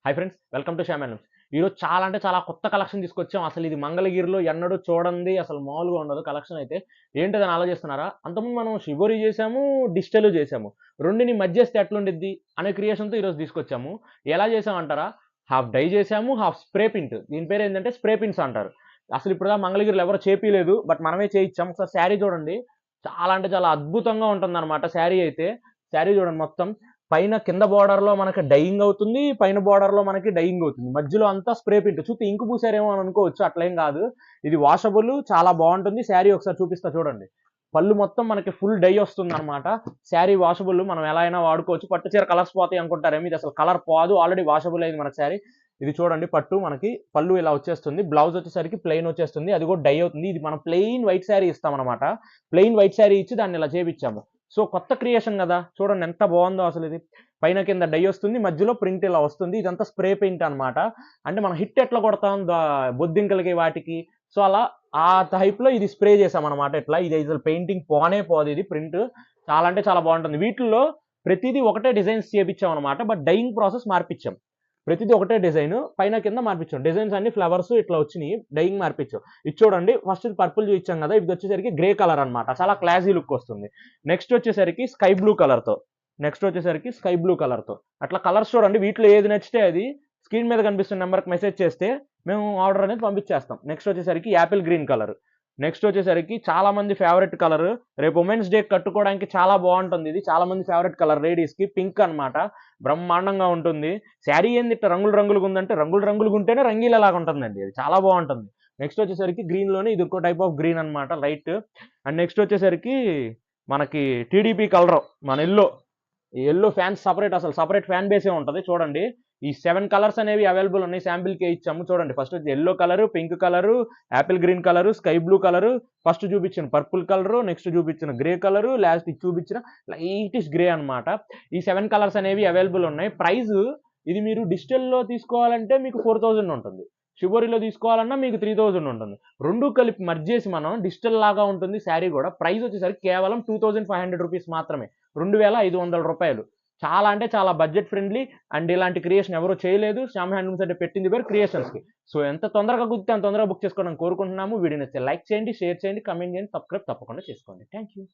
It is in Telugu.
Hi friends, welcome to Shyam and ఈరోజు చాలా అంటే చాలా కొత్త కలెక్షన్ తీసుకొచ్చాం. అసలు ఇది మంగళగిరిలో ఎన్నడూ చూడండి, అసలు మామూలుగా ఉండదు కలెక్షన్ అయితే. ఏంటిదని ఆలోచిస్తున్నారా? అంతకుముందు మనం షిబోరి చేసాము, డిజిటల్ చేసాము. రెండిని మధ్యస్తే ఎట్లుండిద్ది అనే క్రియేషన్తో ఈరోజు తీసుకొచ్చాము. ఎలా చేసామంటారా? హాఫ్ డై చేసాము, హాఫ్ స్ప్రే పింట్. దీని పేరు ఏంటంటే స్ప్రే పింట్స్ అంటారు. అసలు ఇప్పుడు మంగళగిరిలో ఎవరు చేపియలేదు, బట్ మనమే చేయించాం. ఒకసారి శారీ చూడండి, చాలా అంటే చాలా అద్భుతంగా ఉంటుందన్నమాట శారీ అయితే. శారీ చూడండి మొత్తం పైన కింద బార్డర్ లో మనకి డైయింగ్ అవుతుంది, పైన బార్డర్ లో మనకి డైయింగ్ అవుతుంది, మధ్యలో అంతా స్ప్రే పింట్. చూస్తే ఇంకు పూసారేమో అని అనుకోవచ్చు, అట్లేం కాదు. ఇది వాషబుల్, చాలా బాగుంటుంది. శారీ ఒకసారి చూపిస్తా చూడండి. పళ్ళు మొత్తం మనకి ఫుల్ డై వస్తుంది అనమాట. శారీ వాషబుల్, మనం ఎలా అయినా వాడుకోవచ్చు. పట్టు చీర కలర్స్ పోతాయి అనుకుంటారేమో, ఇది అసలు కలర్ పోదు, ఆల్రెడీ వాషబుల్ అయింది మనకి శారీ. ఇది చూడండి, పట్టు మనకి పళ్ళు ఇలా వచ్చేస్తుంది, బ్లౌజ్ వచ్చేసరికి ప్లెయిన్ వచ్చేస్తుంది, అది కూడా డై అవుతుంది. ఇది మనం ప్లెయిన్ వైట్ శారీ ఇస్తాం అనమాట. ప్లెయిన్ వైట్ శారీ ఇచ్చి దాన్ని ఇలా చేపించాము. సో కొత్త క్రియేషన్ కదా, చూడండి ఎంత బాగుందో అసలు. ఇది పైన కింద డై వస్తుంది, మధ్యలో ప్రింట్ ఇలా వస్తుంది. ఇదంతా స్ప్రే పెయింట్ అనమాట. అంటే మనం హిట్ ఎట్లా కొడతాం బొద్దింకలకి వాటికి, సో అలా ఆ టైప్ లో ఇది స్ప్రే చేసాం అనమాట. ఇట్లా ఇది అసలు పెయింటింగ్ పోనే పోదు, ఇది ప్రింట్ చాలా అంటే చాలా బాగుంటుంది. వీటిల్లో ప్రతిదీ ఒకటే డిజైన్స్ చేపించాం అనమాట, బట్ డైయింగ్ ప్రాసెస్ మార్పించాం. ప్రతిదీ ఒకటే డిజైన్, పైన కింద మార్పించాం. డిజైన్స్ అన్ని ఫ్లవర్స్ ఇట్లా వచ్చినాయి, డైయింగ్ మార్పించాం. ఇది చూడండి, ఫస్ట్ ఇది పర్పుల్ చూపించాం కదా, ఇది వచ్చేసరికి గ్రే కలర్ అనమాట, చాలా క్లాసీ లుక్ వస్తుంది. నెక్స్ట్ వచ్చేసరికి స్కై బ్లూ కలర్ తో, అట్లా కలర్స్ చూడండి. వీటిలో ఏది నచ్చితే అది స్క్రీన్ మీద కనిపిస్తున్న నెంబర్కి మెసేజ్ చేస్తే మేము ఆర్డర్ అనేది పంపించేస్తాం. నెక్స్ట్ వచ్చేసరికి యాపిల్ గ్రీన్ కలర్. నెక్స్ట్ వచ్చేసరికి చాలా మంది ఫేవరెట్ కలర్, రేపు ఉమెన్స్ డే కట్టుకోవడానికి చాలా బాగుంటుంది. ఇది చాలా మంది ఫేవరెట్ కలర్ లేడీస్ కి, పింక్ అనమాట. బ్రహ్మాండంగా ఉంటుంది. శారీ ఏంది ఇట్లా రంగులు రంగులుగా ఉందంటే, రంగులు రంగులుగా ఉంటేనే రంగీలలాగా ఉంటుందండి, అది చాలా బాగుంటుంది. నెక్స్ట్ వచ్చేసరికి గ్రీన్ లోనే ఇది ఇంకో టైప్ ఆఫ్ గ్రీన్ అనమాట, లైట్. అండ్ నెక్స్ట్ వచ్చేసరికి మనకి టీడీపీ కలర్, మన ఎల్లో ఫ్యాన్స్ సపరేట్, అసలు సపరేట్ ఫ్యాన్ బేసే ఉంటుంది. చూడండి, ఈ 7 కలర్స్ అనేవి అవైలబుల్ ఉన్నాయి, శాంపిల్ కే ఇచ్చాము. చూడండి, first yellow colour, pink colour, Apple green colour, sky blue colour, first చూపించిన పర్పుల్ కలర్, నెక్స్ట్ చూపించిన గ్రే కలర్, లాస్ట్ చూపించిన లైటిష్ గ్రే అనమాట. ఈ 7 కలర్స్ అనేవి అవైలబుల్ ఉన్నాయి. ప్రైస్ ఇది మీరు డిజిటల్లో తీసుకోవాలంటే మీకు 4000 ఉంటుంది, షిబోరిలో తీసుకోవాలన్నా మీకు 3000 ఉంటుంది. రెండు కలిపి మర్జ్ చేసి మనం డిజిటల్ లాగా ఉంటుంది శారీ కూడా. ప్రైస్ వచ్చేసరికి కేవలం 2500 రూపీస్ మాత్రమే, 2500 రూపాయలు. చాలా అంటే చాలా బడ్జెట్ ఫ్రెండ్లీ. అండ్ ఇలాంటి క్రియేషన్ ఎవరు చేయలేదు. శ్యామ్ హ్యాండ్లూమ్స్ అంటే పెట్టింది పేరు క్రియేషన్స్ కి. సో ఎంత తొందరగా కుదిరితే అంత తొందరగా బుక్ చేసుకోవడానికి కోరుకుంటున్నాము. వీడియో నచ్చితే లైక్ చేయండి, షేర్ చేయండి, కమెంట్ చేయండి, సబ్స్క్రైబ్ తప్పకుండా చేసుకోండి. Thank you.